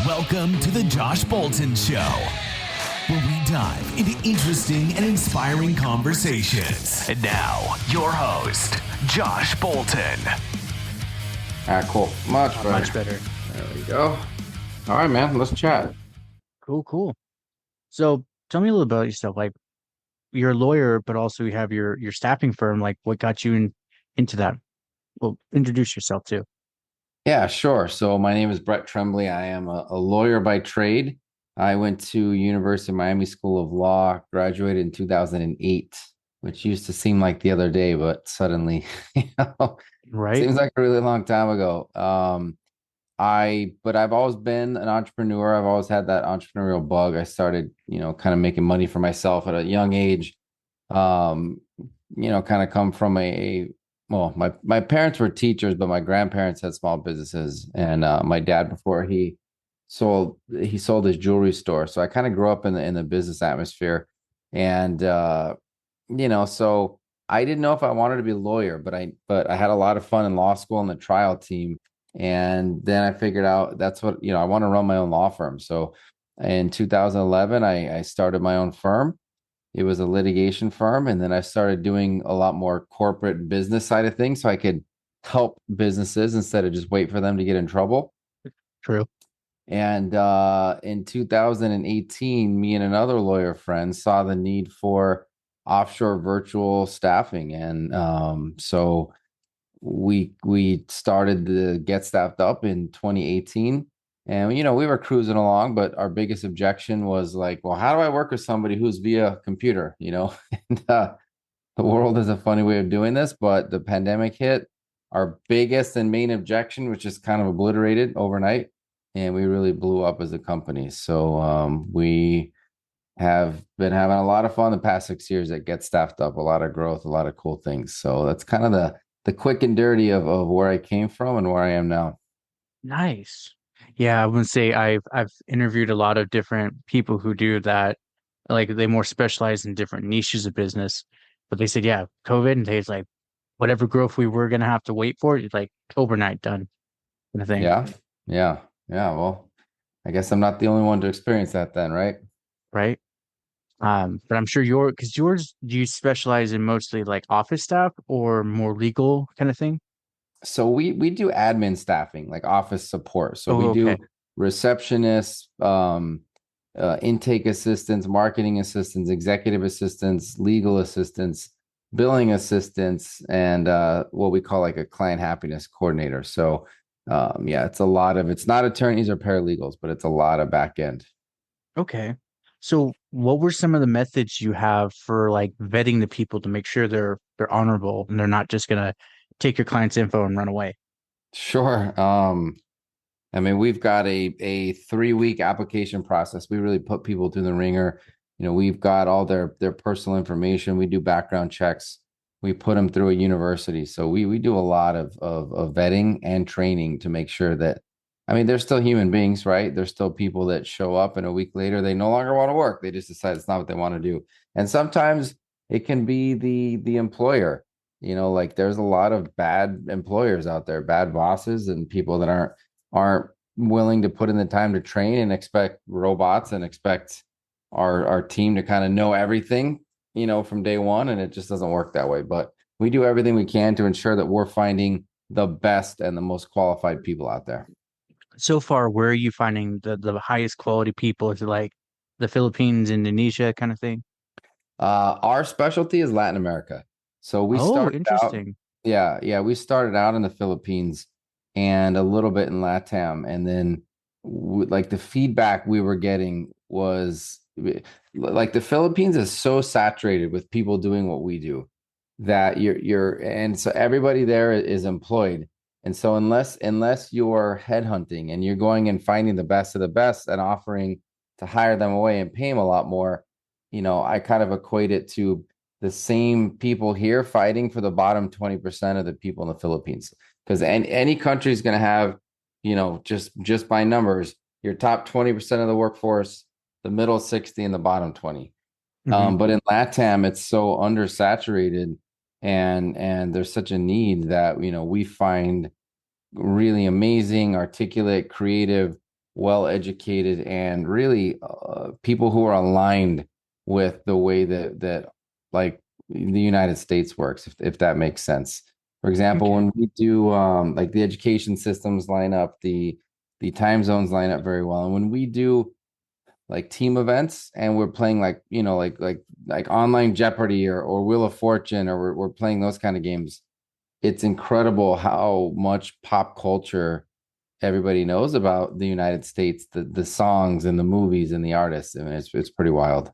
Welcome to the Josh Bolton Show, where we dive into interesting and inspiring conversations. And now, your host, Josh Bolton. All right, cool. Much better. Much better. There we go. All right, man. Let's chat. Cool. So tell me a little about yourself. Like, you're a lawyer, but also you have your staffing firm. Like, what got you into that? Well, introduce yourself too. Yeah, sure. So my name is Brett Tremblay. I am a lawyer by trade. I went to University of Miami School of Law, graduated in 2008, which used to seem like the other day, but suddenly, Right. seems like a really long time ago. But I've always been an entrepreneur. I've always had that entrepreneurial bug. I started, kind of making money for myself at a young age. Kind of come from my parents were teachers, but my grandparents had small businesses, and my dad, before he sold his jewelry store. So I kind of grew up in the business atmosphere, and so I didn't know if I wanted to be a lawyer, but I had a lot of fun in law school and the trial team. And then I figured out that's what, I want to run my own law firm. So in 2011, I started my own firm. It was a litigation firm. And then I started doing a lot more corporate business side of things so I could help businesses instead of just wait for them to get in trouble. True. And in 2018, me and another lawyer friend saw the need for offshore virtual staffing. And so we started to get staffed up in 2018, and we were cruising along, but our biggest objection was like, well, how do I work with somebody who's via computer? And the world is a funny way of doing this, but the pandemic hit. Our biggest and main objection, which is kind of obliterated overnight, and we really blew up as a company. So we have been having a lot of fun the past 6 years at Get Staffed Up, a lot of growth, a lot of cool things. So that's kind of the quick and dirty of where I came from and where I am now. Nice. Yeah, I would say I've interviewed a lot of different people who do that. Like, they more specialize in different niches of business. But they said, yeah, COVID, and they like whatever growth we were gonna have to wait for, it's like overnight done kind of thing. Yeah. Well, I guess I'm not the only one to experience that then, right? Right. But I'm sure because yours, do you specialize in mostly like office staff or more legal kind of thing? So we do admin staffing, like office support. So we Oh, do okay. receptionists, intake assistants, marketing assistants, executive assistants, legal assistants, billing assistants, and what we call like a client happiness coordinator. So it's not attorneys or paralegals, but it's a lot of back end. Okay. So what were some of the methods you have for like vetting the people to make sure they're honorable and they're not just gonna take your client's info and run away? Sure. I mean, we've got a 3-week application process. We really put people through the ringer. We've got all their personal information. We do background checks. We put them through a university. So we do a lot of vetting and training to make sure that, I mean, they're still human beings, right? There's still people that show up and a week later, they no longer want to work. They just decide it's not what they want to do. And sometimes it can be the employer. Like there's a lot of bad employers out there, bad bosses, and people that aren't willing to put in the time to train and expect robots and expect our team to kind of know everything, from day one. And it just doesn't work that way. But we do everything we can to ensure that we're finding the best and the most qualified people out there. So far, where are you finding the highest quality people? Is it like the Philippines, Indonesia kind of thing? Our specialty is Latin America. So we Oh, started out, interesting. we started out in the Philippines and a little bit in LATAM. And then like the feedback we were getting was like the Philippines is so saturated with people doing what we do that and so everybody there is employed. And so unless you're headhunting and you're going and finding the best of the best and offering to hire them away and pay them a lot more, I kind of equate it to the same people here fighting for the bottom 20% of the people in the Philippines. Because any country is going to have, just by numbers, your top 20% of the workforce, the middle 60, and the bottom 20. But in LATAM, it's so undersaturated, and there's such a need that we find really amazing, articulate, creative well educated, and really people who are aligned with the way that like the United States works, if that makes sense. For example, Okay. when we do like the education systems line up, the time zones line up very well. And when we do like team events and we're playing like, like online Jeopardy or Wheel of Fortune, or we're playing those kind of games, it's incredible how much pop culture everybody knows about the United States, the songs and the movies and the artists. I mean, it's pretty wild.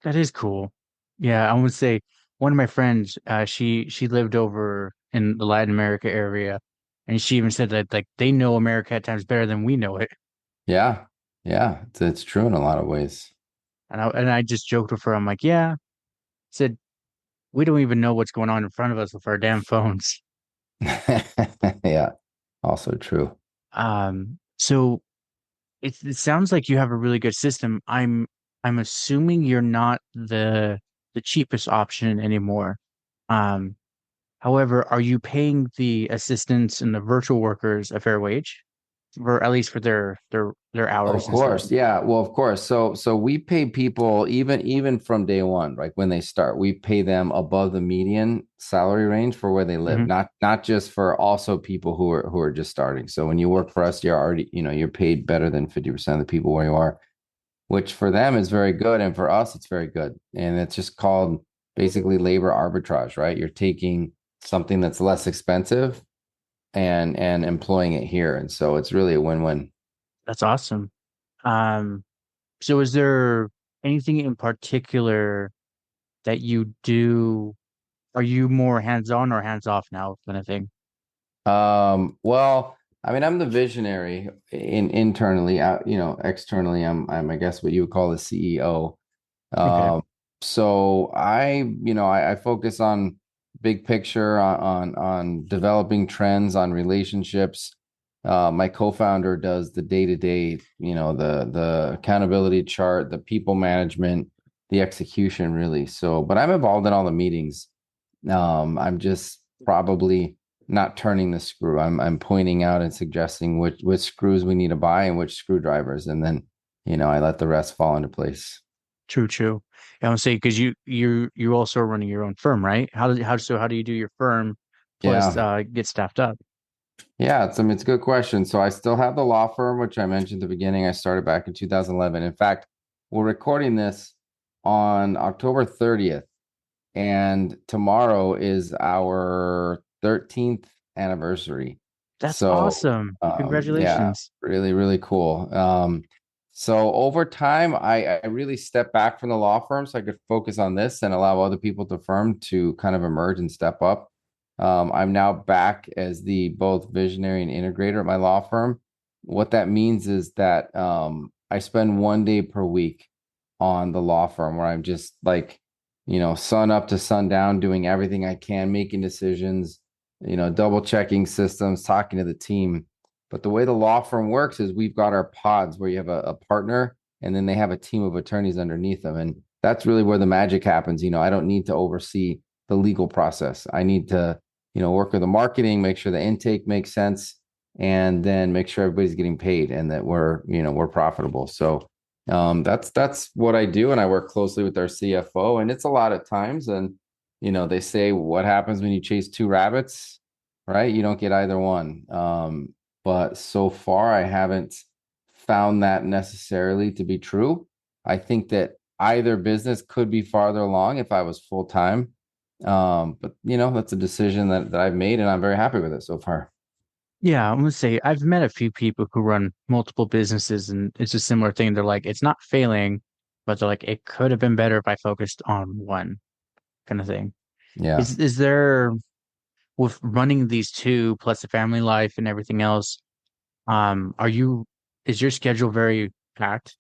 That is cool. Yeah, I would say one of my friends, she lived over in the Latin America area, and she even said that like they know America at times better than we know it. Yeah. Yeah. It's true in a lot of ways. And I just joked with her. I'm like, yeah, said we don't even know what's going on in front of us with our damn phones. Yeah. Also true. So it sounds like you have a really good system. I'm assuming you're not the cheapest option anymore. Um, However, are you paying the assistants and the virtual workers a fair wage, for at least for their Of hours and stuff? course. Yeah. Well, of course. So we pay people even from day one, like when they start, we pay them above the median salary range for where they live, Hmm. not just for also people who are just starting. So when you work for us, you're already, you're paid better than 50% of the people where you are, which for them is very good. And for us, it's very good. And it's just called basically labor arbitrage, right? You're taking something that's less expensive and employing it here. And so it's really a win-win. That's awesome. Um, so is there anything in particular that you do? Are you more hands-on or hands-off now, kind of thing? Well, I mean, I'm the visionary internally, externally, I'm I guess what you would call the CEO. Okay. Um, so I focus on big picture, on developing trends, on relationships. My co-founder does the day-to-day, the accountability chart, the people management, the execution, really. So, but I'm involved in all the meetings. I'm just probably not turning the screw. I'm pointing out and suggesting which screws we need to buy and which screwdrivers, and then I let the rest fall into place. True, true. I would say because you also are running your own firm, right? How do you do your firm plus Yeah. get staffed up? Yeah, it's a good question. So I still have the law firm, which I mentioned at the beginning. I started back in 2011. In fact, we're recording this on October 30th, and tomorrow is our 13th anniversary. That's So, awesome. yeah, Congratulations. really, really cool. So over time, I really stepped back from the law firm so I could focus on this and allow other people to firm to kind of emerge and step up. I'm now back as the both visionary and integrator at my law firm. What that means is that I spend 1 day per week on the law firm where I'm just like, sun up to sundown, doing everything I can, making decisions, double checking systems, talking to the team. But the way the law firm works is we've got our pods where you have a partner and then they have a team of attorneys underneath them. And that's really where the magic happens. I don't need to oversee the legal process. I need to, work with the marketing, make sure the intake makes sense, and then make sure everybody's getting paid and that we're profitable. So that's what I do. And I work closely with our CFO, and it's a lot of times. And, they say what happens when you chase two rabbits, right? You don't get either one. But so far, I haven't found that necessarily to be true. I think that either business could be farther along if I was full time. But that's a decision that I've made, and I'm very happy with it so far. Yeah, I'm gonna say I've met a few people who run multiple businesses and it's a similar thing. They're like, it's not failing, but they're like, it could have been better if I focused on one kind of thing. Yeah. Is there with running these two plus the family life and everything else, are you is your schedule very packed?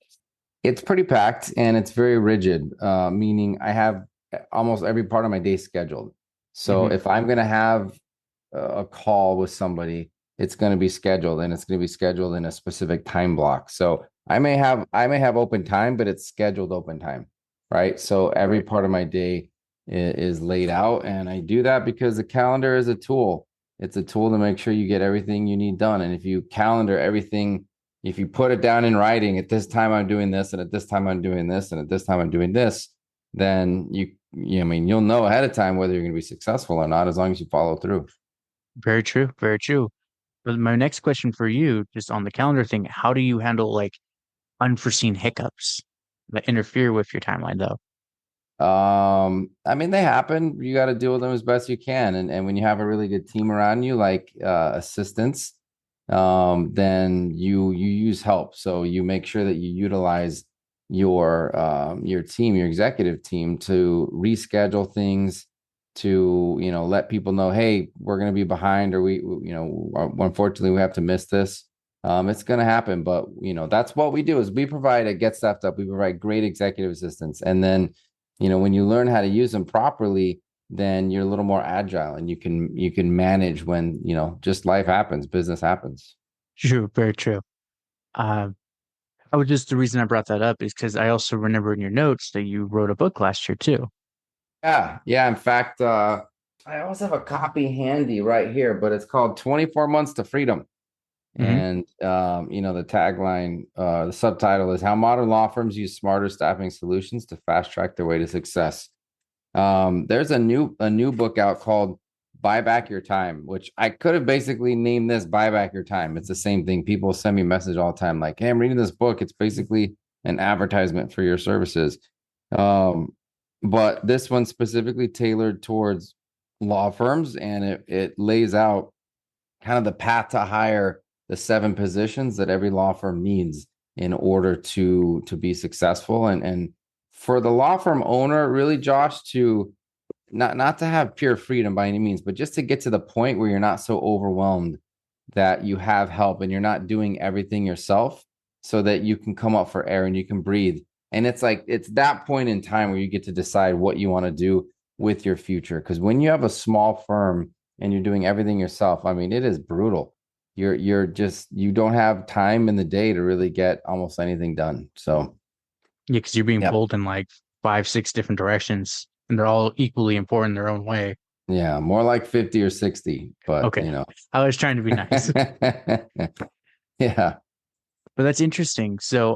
It's pretty packed and it's very rigid, meaning I have almost every part of my day scheduled. So Hmm. if I'm going to have a call with somebody, it's going to be scheduled and it's going to be scheduled in a specific time block. So I may have open time, but it's scheduled open time, right? So every Right. part of my day is laid out, and I do that because the calendar is a tool. It's a tool to make sure you get everything you need done. And if you calendar everything, if you put it down in writing, at this time I'm doing this, and at this time I'm doing this, and at this time I'm doing this, then I mean, you'll know ahead of time whether you're going to be successful or not, as long as you follow through. Very true. Very true. But my next question for you, just on the calendar thing, how do you handle like unforeseen hiccups that interfere with your timeline, though? I mean, they happen. You got to deal with them as best you can. And when you have a really good team around you, like assistants, then you use help. So you make sure that you utilize your team, your executive team, to reschedule things, to let people know, hey, we're going to be behind, or unfortunately we have to miss this. It's going to happen, but that's what we do, is we provide a get stuffed up. We provide great executive assistants, and then when you learn how to use them properly, then you're a little more agile, and you can manage when just life happens, business happens. True. Very true. Uh, I was just the reason I brought that up is because I also remember in your notes that you wrote a book last year too. Yeah. In fact, I always have a copy handy right here, but it's called 24 Months to Freedom. Hmm. And the tagline, the subtitle is How Modern Law Firms Use Smarter Staffing Solutions to Fast Track Their Way to Success. There's a new book out called Buy Back Your Time, which I could have basically named this Buy Back Your Time. It's the same thing. People send me a message all the time like, hey, I'm reading this book. It's basically an advertisement for your services. But this one's specifically tailored towards law firms, and it lays out kind of the path to hire the 7 positions that every law firm needs in order to be successful, and for the law firm owner, really, Josh, to not to have pure freedom by any means, but just to get to the point where you're not so overwhelmed that you have help and you're not doing everything yourself, so that you can come up for air and you can breathe. And it's that point in time where you get to decide what you want to do with your future. Because when you have a small firm and you're doing everything yourself, I mean, it is brutal. You don't have time in the day to really get almost anything done. So, Yeah, because you're being yeah, pulled in like 5, 6 different directions, and they're all equally important in their own way. yeah, more like 50 50 or or 60, but okay. I was trying to be nice, yeah. but that's interesting. So,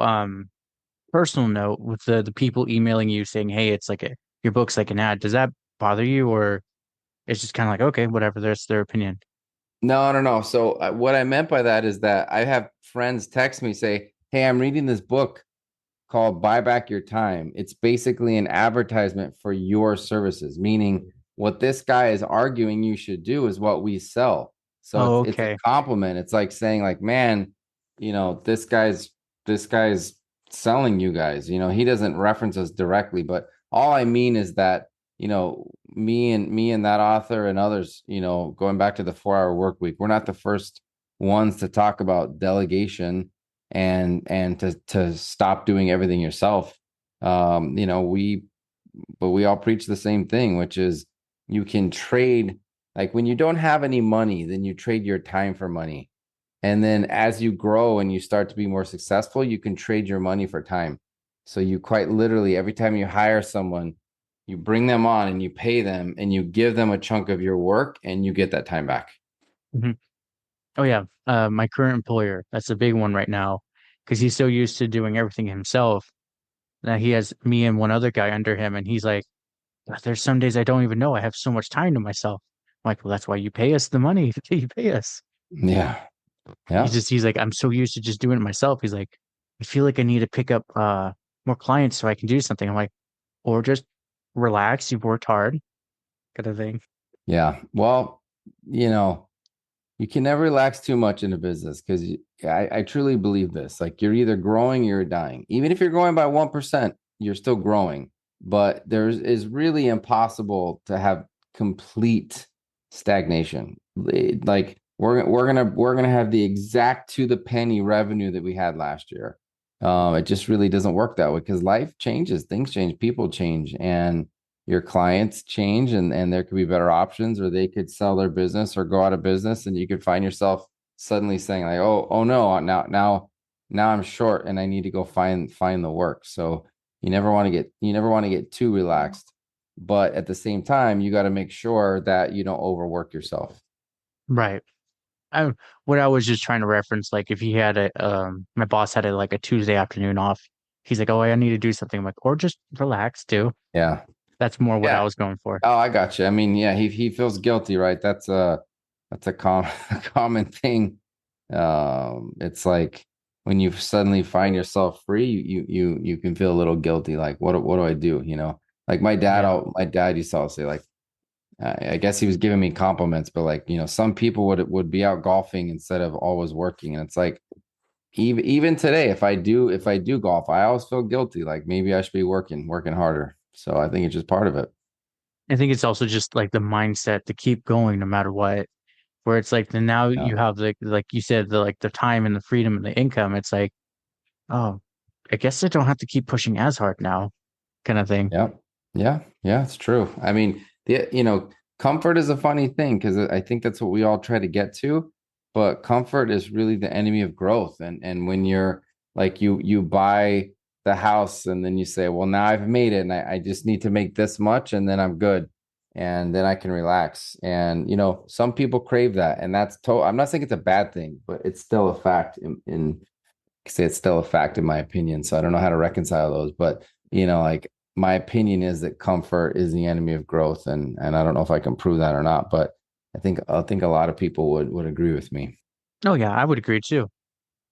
personal note with the people emailing you saying, "Hey, it's like your book's like an ad." Does that bother you, or it's just kind of like, okay, whatever, that's their opinion? No, no, no. So what I meant by that is that I have friends text me, say, hey, I'm reading this book called Buy Back Your Time. It's basically an advertisement for your services, meaning what this guy is arguing you should do is what we sell. So Oh, it's a okay. compliment. It's like saying, like, man, this guy's selling you guys. He doesn't reference us directly, but all I mean is that, me and that author and others, going back to the 4-hour work week, we're not the first ones to talk about delegation and to stop doing everything yourself. We all preach the same thing, which is you can trade, like, when you don't have any money, then you trade your time for money. And then as you grow and you start to be more successful, you can trade your money for time. So you quite literally, every time you hire someone, you bring them on and you pay them and you give them a chunk of your work and you get that time back. Hmm. Oh yeah, my current employer, that's a big one right now because he's so used to doing everything himself. Now he has me and one other guy under him, and he's like, there's some days I don't even know I have so much time to myself. I'm like, well, that's why you pay us the money that you pay us. Yeah. Yeah. He's like, I'm so used to just doing it myself. He's like, I feel like I need to pick up more clients so I can do something. I'm like, or just relax, you've worked hard, kind of thing. Yeah. Well, you know, you can never relax too much in a business, because I truly believe this. Like, you're either growing or you're dying. Even if you're growing by 1%, you're still growing. But is really impossible to have complete stagnation. Like, we're gonna have the exact to the penny revenue that we had last year. It just really doesn't work that way, because life changes, things change, people change, and your clients change, and there could be better options, or they could sell their business or go out of business, and you could find yourself suddenly saying, like, oh no, now I'm short and I need to go find the work. So you never want to get too relaxed, but at the same time you got to make sure that you don't overwork yourself. Right. I what I was just trying to reference, like if he had my boss had like a Tuesday afternoon off, he's like, oh, I need to do something. I'm like, or just relax too. Yeah. That's more what I Yeah. was going for. Oh, I got you. I mean, yeah, he feels guilty, right? That's a a common thing. It's like when you suddenly find yourself free, you can feel a little guilty. Like, what do I do? You know, like Yeah. my dad used to always say, like, I guess he was giving me compliments, but like, you know, some people would be out golfing instead of always working, and it's like even today, if I do golf, I always feel guilty. Like maybe I should be working harder. So I think it's just part of it. I think it's also just like the mindset to keep going no matter what. Where it's like the now Yeah. you have like you said, the like the time and the freedom and the income. It's like, oh, I guess I don't have to keep pushing as hard now, kind of thing. Yeah. Yeah, it's true. I mean, comfort is a funny thing because I think that's what we all try to get to, but comfort is really the enemy of growth. And when you're like you buy the house and then you say, well, now I've made it and I just need to make this much and then I'm good. And then I can relax. And some people crave that. And I'm not saying it's a bad thing, but it's still a fact in say it's still a fact in my opinion. So I don't know how to reconcile those, but like my opinion is that comfort is the enemy of growth, and I don't know if I can prove that or not, but I think a lot of people would agree with me. Oh yeah, I would agree too.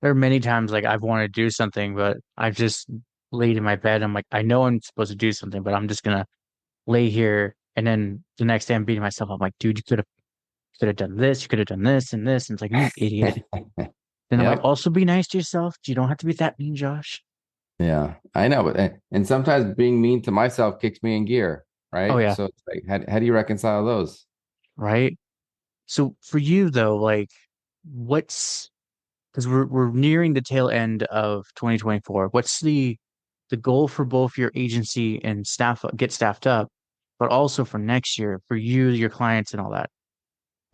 There are many times like I've wanted to do something, but I've just laid in my bed. I'm like, I know I'm supposed to do something, but I'm just gonna lay here. And then the next day I'm beating myself. I'm like, dude, you could have done this, you could have done this and this. And it's like, you idiot. Then I'm like, Yep. also be nice to yourself. You don't have to be that mean, Josh. Yeah, I know, but and sometimes being mean to myself kicks me in gear, Oh right? yeah, So it's like, how do you reconcile those? right. So for you though, like what's because we're nearing the tail end of 2024. What's the goal for both your agency and staff get staffed up, but also for next year for you, your clients, and all that?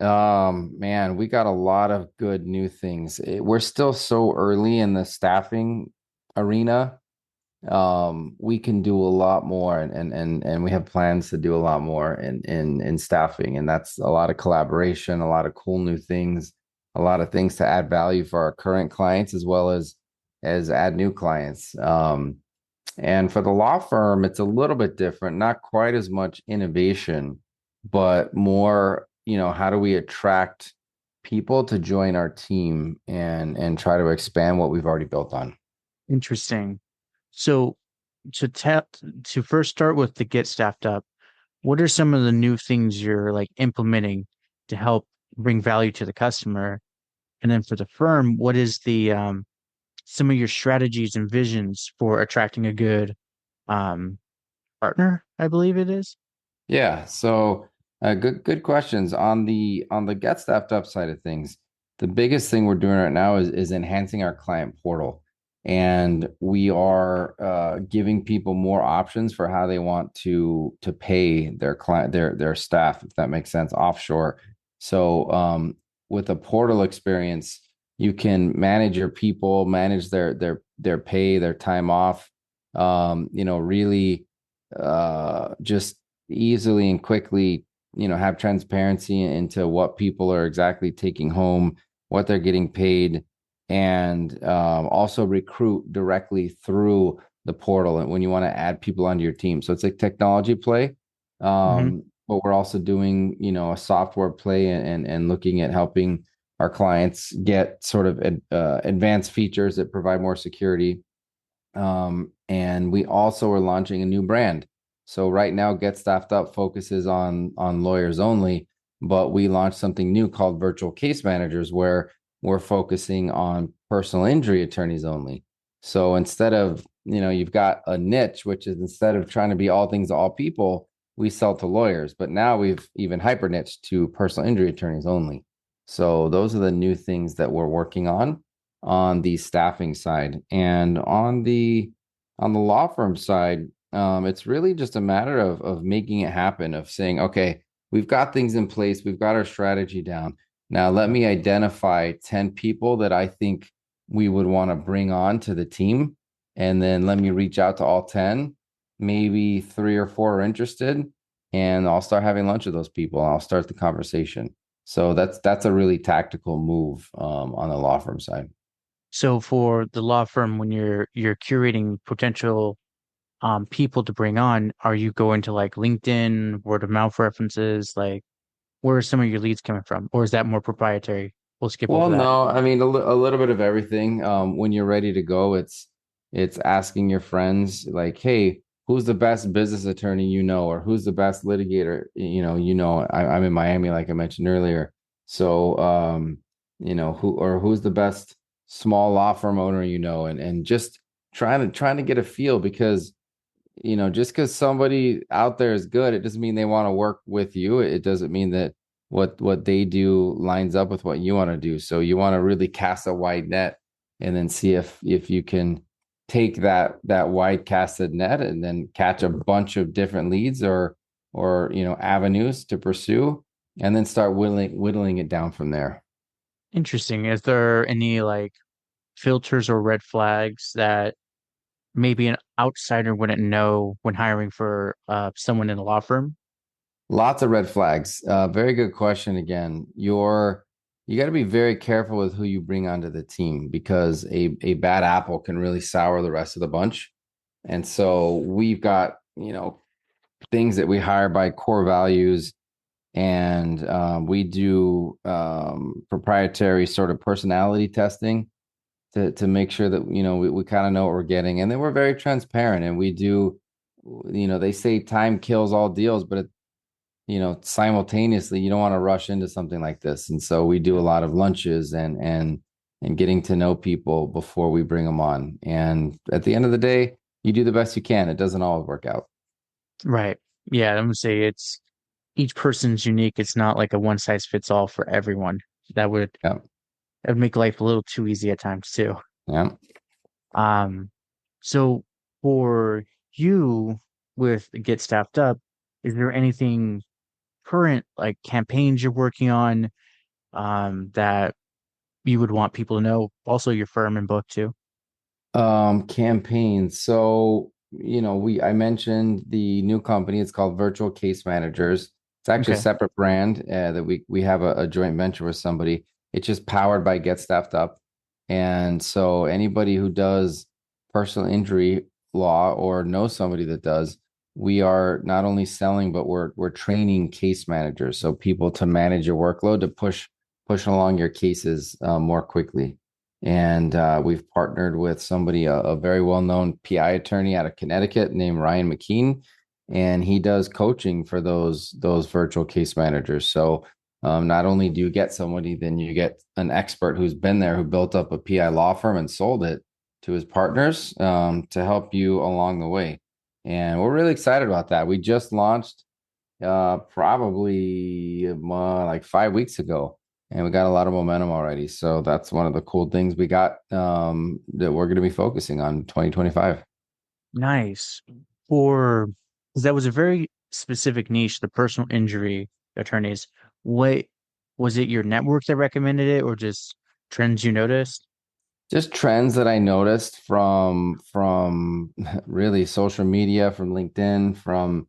Man, we got a lot of good new things. We're still so early in the staffing arena. We can do a lot more, and we have plans to do a lot more in staffing, and that's a lot of collaboration, a lot of cool new things, a lot of things to add value for our current clients as well as add new clients. And for the law firm, it's a little bit different, not quite as much innovation, but more, how do we attract people to join our team and try to expand what we've already built on? Interesting. So to tap to first start with the get staffed up, what are some of the new things you're like implementing to help bring value to the customer? And then for the firm, what is the some of your strategies and visions for attracting a good um partner, I believe it is? Yeah, so good questions on the get staffed up side of things. The biggest thing we're doing right now is enhancing our client portal, and we are giving people more options for how they want to pay their client their staff, if that makes sense, offshore. So with a portal experience, you can manage your people, manage their pay, their time off. Really just easily and quickly, have transparency into what people are exactly taking home, what they're getting paid, and also recruit directly through the portal. And when you want to add people onto your team, so it's a technology play, Hmm. but we're also doing, a software play and looking at helping our clients get sort of advanced features that provide more security. And we also are launching a new brand. So right now, Get Staffed Up focuses on lawyers only, but we launched something new called Virtual Case Managers, where we're focusing on personal injury attorneys only. So instead of, you've got a niche, which is instead of trying to be all things to all people, we sell to lawyers. But now we've even hyper niched to personal injury attorneys only. So those are the new things that we're working on the staffing side. And on the law firm side, it's really just a matter of making it happen, of saying, okay, we've got things in place, we've got our strategy down. Now let me identify 10 people that I think we would want to bring on to the team. And then let me reach out to all 10. Maybe three or four are interested. And I'll start having lunch with those people. I'll start the conversation. So that's a really tactical move on the law firm side. So for the law firm, when you're curating potential people to bring on, are you going to like LinkedIn, word of mouth references? Like, where are some of your leads coming from? Or is that more proprietary? We'll skip Well, over that. no, I mean a little bit of everything. When you're ready to go, it's asking your friends like, hey, who's the best business attorney you know, or who's the best litigator? I'm in Miami, like I mentioned earlier. So, who's the best small law firm owner you know, and just trying to get a feel because just because somebody out there is good, it doesn't mean they want to work with you. It doesn't mean that what they do lines up with what you want to do. So you want to really cast a wide net and then see if you can take that wide casted net and then catch a bunch of different leads or avenues to pursue and then start whittling it down from there. Interesting. Is there any like filters or red flags that maybe an outsider wouldn't know when hiring for someone in a law firm? Lots of red flags. Very good question again. You got to be very careful with who you bring onto the team because a bad apple can really sour the rest of the bunch. And so we've got, things that we hire by core values and we do proprietary sort of personality testing to make sure that, we kind of know what we're getting. And then we're very transparent and we do, they say time kills all deals, but simultaneously, you don't want to rush into something like this. And so we do a lot of lunches and getting to know people before we bring them on. And at the end of the day, you do the best you can. It doesn't always work out. Right. Yeah, I'm gonna say it's each person's unique. It's not like a one size fits all for everyone. That would Yeah. that would make life a little too easy at times too. Yeah. Um, so for you with Get Staffed Up, is there anything current like campaigns you're working on that you would want people to know? Also your firm and book too. Campaigns. So, I mentioned the new company. It's called Virtual Case Managers. It's actually a Okay. separate brand that we have a joint venture with somebody. It's just powered by Get Staffed Up. And so anybody who does personal injury law or knows somebody that does, we are not only selling, but we're training case managers. So people to manage your workload to push along your cases more quickly. And we've partnered with somebody, a very well-known PI attorney out of Connecticut named Ryan McKean, and he does coaching for those virtual case managers. So not only do you get somebody, then you get an expert who's been there, who built up a PI law firm and sold it to his partners to help you along the way. And we're really excited about that. We just launched probably like 5 weeks ago, and we got a lot of momentum already. So that's one of the cool things we got that we're going to be focusing on 2025. Nice. For because that was a very specific niche, the personal injury attorneys. What was it your network that recommended it or just trends you noticed? Just trends that I noticed from really social media, from LinkedIn, from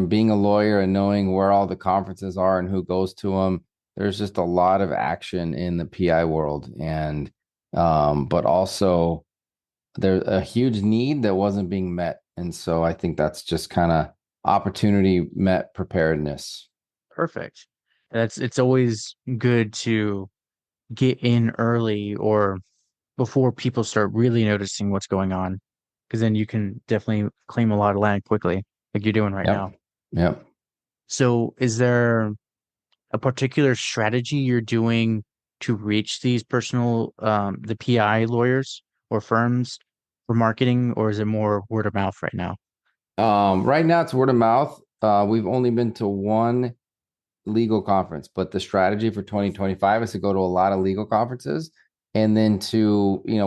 being a lawyer and knowing where all the conferences are and who goes to them. There's just a lot of action in the PI world, and but also there's a huge need that wasn't being met, and so I think that's just kind of opportunity met preparedness. Perfect. It's always good to get in early or before people start really noticing what's going on, because then you can definitely claim a lot of land quickly, like you're doing right Yep, now. yep. So, is there a particular strategy you're doing to reach these the PI lawyers or firms for marketing, or is it more word of mouth right now? Right now it's word of mouth. We've only been to one legal conference, but the strategy for 2025 is to go to a lot of legal conferences. And then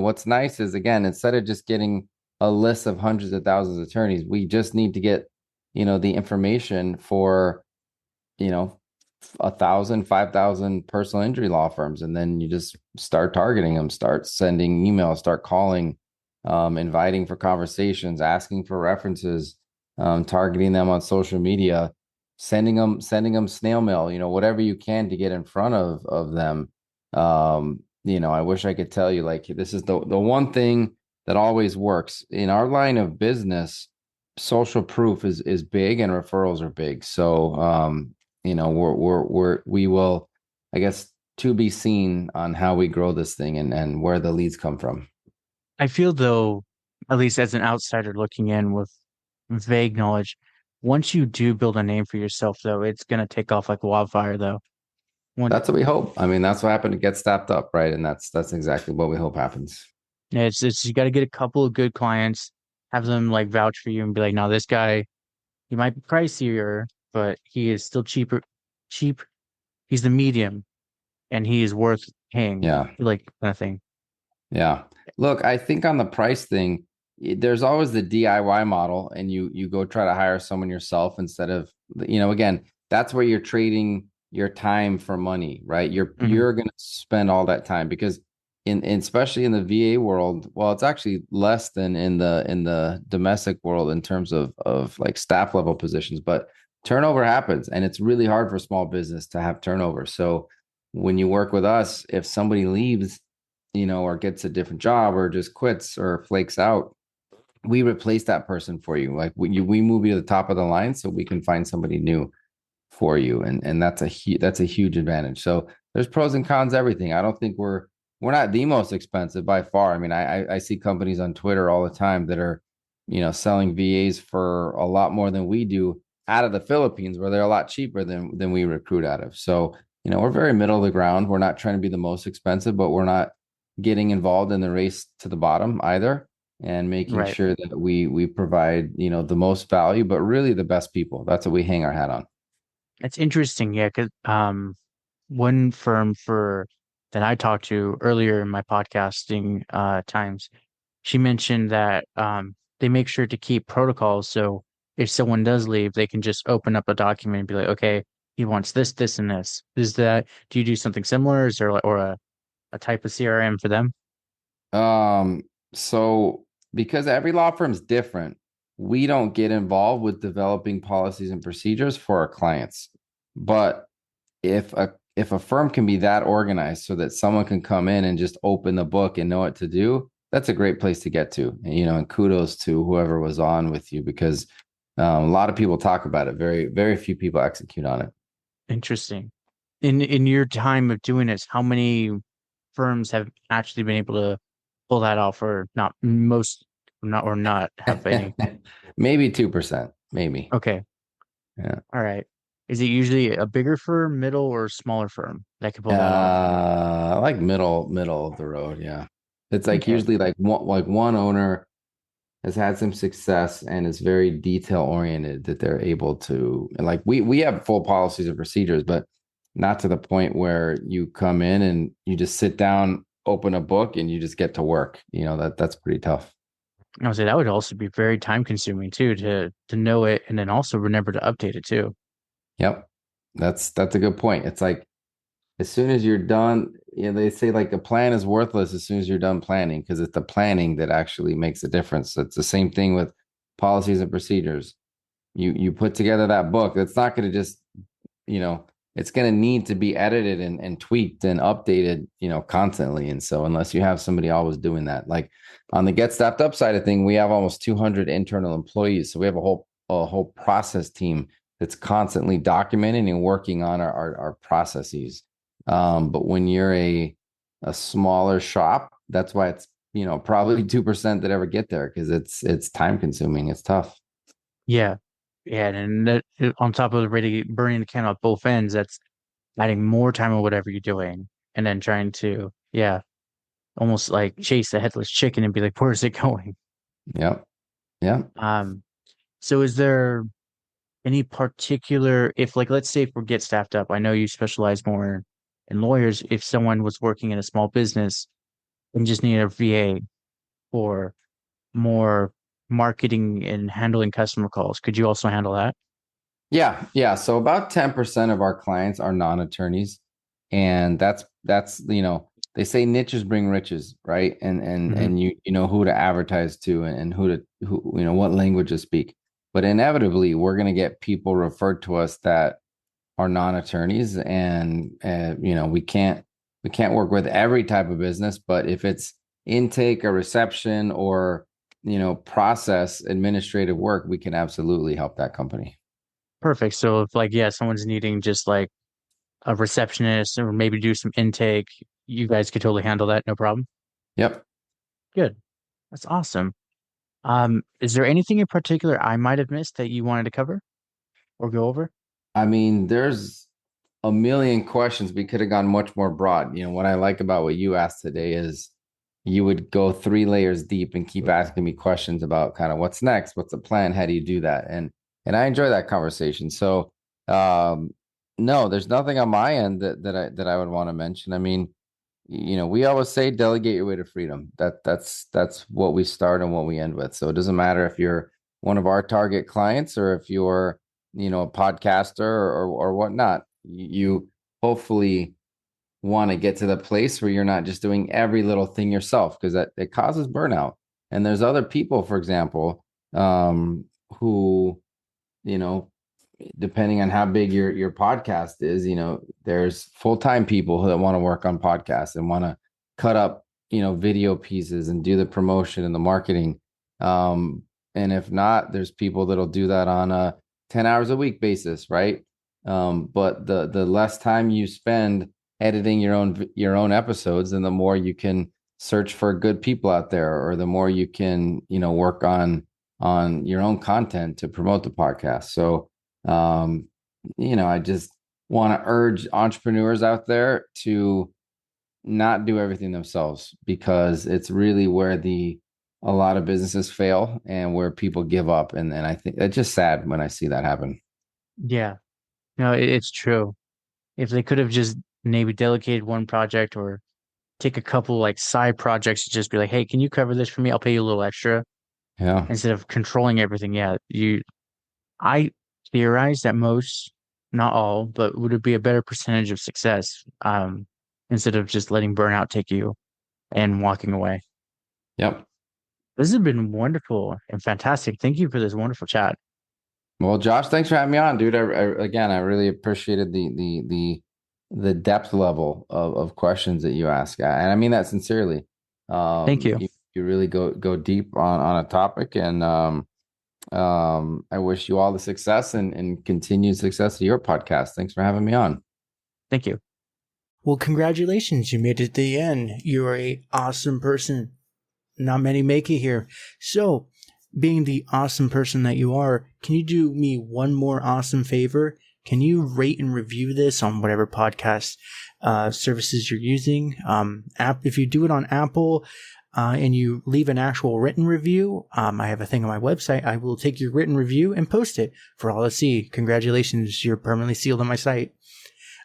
what's nice is, again, instead of just getting a list of hundreds of thousands of attorneys, we just need to get, the information for, 1,000, 5,000 personal injury law firms. And then you just start targeting them, start sending emails, start calling, inviting for conversations, asking for references, targeting them on social media. sending them snail mail, whatever you can to get in front of them. I wish I could tell you, like, this is the one thing that always works in our line of business. Social proof is big, and referrals are big. So we will, I guess, to be seen on how we grow this thing and where the leads come from. I feel though, at least as an outsider looking in with vague knowledge, once you do build a name for yourself, though, it's gonna take off like wildfire, though. One, That's what we hope. I mean, that's what happened to Get Staffed Up, right? And that's exactly what we hope happens. yeah, it's you got to get a couple of good clients, have them like vouch for you and be like, no, this guy, he might be pricier, but he is still cheap. He's the medium, and he is worth paying, Yeah. like kind of thing. Yeah. Look, I think on the price thing, there's always the DIY model, and you go try to hire someone yourself instead of, again, that's where you're trading your time for money, right? You're going to spend all that time because especially in the VA world, well, it's actually less than in the domestic world in terms of like staff level positions, but turnover happens, and it's really hard for small business to have turnover. So when you work with us, if somebody leaves, or gets a different job or just quits or flakes out, we replace that person for you. Like we move you to the top of the line so we can find somebody new for you. And that's a huge advantage. So there's pros and cons, everything. I don't think we're not the most expensive by far. I mean, I see companies on Twitter all the time that are, selling VAs for a lot more than we do out of the Philippines, where they're a lot cheaper than we recruit out of. So, we're very middle of the ground. We're not trying to be the most expensive, but we're not getting involved in the race to the bottom either, and making Right. sure that we provide, the most value, but really the best people. That's what we hang our hat on. It's interesting, yeah, because one firm for that I talked to earlier in my podcasting times, she mentioned that they make sure to keep protocols. So if someone does leave, they can just open up a document and be like, okay, he wants this, this, and this. Do you do something similar? Is there or a type of CRM for them? So because every law firm is different, we don't get involved with developing policies and procedures for our clients. But if a firm can be that organized so that someone can come in and just open the book and know what to do, that's a great place to get to. And kudos to whoever was on with you, because a lot of people talk about it. Very, very few people execute on it. Interesting. In your time of doing this, how many firms have actually been able to pull that off, or not most, not have any? Maybe 2%, maybe. Okay. Yeah. All right. Is it usually a bigger firm, middle, or smaller firm that can pull that off? I like middle of the road. Yeah. It's like Okay. usually like one owner has had some success and is very detail oriented, that they're able to, and like we have full policies and procedures, but not to the point where you come in and you just sit down, open a book, and you just get to work. That's pretty tough. I would say that would also be very time consuming too, to know it and then also remember to update it too. Yep. That's a good point. It's like as soon as you're done, they say like a plan is worthless as soon as you're done planning, because it's the planning that actually makes a difference. It's the same thing with policies and procedures. You put together that book. It's not going to just, you know, it's going to need to be edited and tweaked and updated, constantly. And so unless you have somebody always doing that, like on the Get Staffed Up side of thing, we have almost 200 internal employees. So we have a whole process team that's constantly documenting and working on our processes. But when you're a smaller shop, that's why it's, probably 2% that ever get there, because it's time consuming. It's tough. Yeah. Yeah. And that, on top of already burning the candle at both ends, that's adding more time on whatever you're doing. And then trying to, yeah, almost like chase the headless chicken and be like, where is it going? Yep. Yeah. Um, so is there any particular, if like, let's say if we get staffed up, I know you specialize more in lawyers. If someone was working in a small business and just needed a VA or more marketing and handling customer calls, could you also handle that? Yeah. Yeah. So about 10% of our clients are non-attorneys. And that's, they say niches bring riches, right? And Hmm. you know who to advertise to, and who what language to speak. but inevitably we're going to get people referred to us that are non-attorneys, and we can't work with every type of business, but if it's intake or reception or process administrative work, we can absolutely help that company. Perfect. So if like, yeah, someone's needing just like a receptionist or maybe do some intake, you guys could totally handle that, no problem. Yep. Good. That's awesome. Is there anything in particular I might have missed that you wanted to cover or go over? I mean, there's a million questions. We could have gone much more broad. What I like about what you asked today is you would go 3 layers deep and keep asking me questions about kind of what's next, what's the plan, how do you do that? And I enjoy that conversation. So no, there's nothing on my end that I would want to mention. I mean, we always say delegate your way to freedom. That's what we start and what we end with. So it doesn't matter if you're one of our target clients or if you're, a podcaster or whatnot. You hopefully want to get to the place where you're not just doing every little thing yourself, because that it causes burnout. And there's other people, for example, who, depending on how big your podcast is, there's full-time people that want to work on podcasts and want to cut up, video pieces and do the promotion and the marketing. And if not, there's people that'll do that on a 10 hours a week basis, right? But the less time you spend editing your own episodes, and the more you can search for good people out there, or the more you can, work on your own content to promote the podcast. So I just want to urge entrepreneurs out there to not do everything themselves, because it's really where a lot of businesses fail and where people give up. And I think it's just sad when I see that happen. Yeah, no, it's true. If they could have just maybe delegated one project or take a couple like side projects to just be like, hey, can you cover this for me? I'll pay you a little extra Yeah. instead of controlling everything. Yeah, I theorize that most, not all, but would it be a better percentage of success instead of just letting burnout take you and walking away. Yep. This has been wonderful and fantastic. Thank you for this wonderful chat. Well, Josh, thanks for having me on, dude. Again, I really appreciated the depth level of questions that you ask, and I mean that sincerely. Thank you. You really go deep on a topic, and I wish you all the success and continued success of your podcast. Thanks for having me on. Thank you. Well, congratulations. You made it to the end. You're an awesome person. Not many make it here. So, being the awesome person that you are, can you do me one more awesome favor? Can you rate and review this on whatever podcast services you're using? If you do it on Apple and you leave an actual written review, I have a thing on my website. I will take your written review and post it for all to see. Congratulations, you're permanently sealed on my site.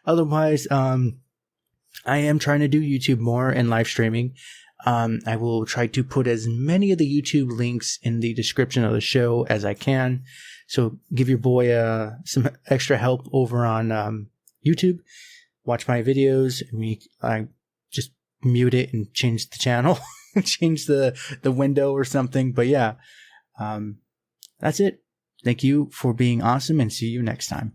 Otherwise, I am trying to do YouTube more and live streaming. I will try to put as many of the YouTube links in the description of the show as I can. So give your boy some extra help over on YouTube. Watch my videos. I just mute it and change the channel, change the window or something. But yeah, that's it. Thank you for being awesome, and see you next time.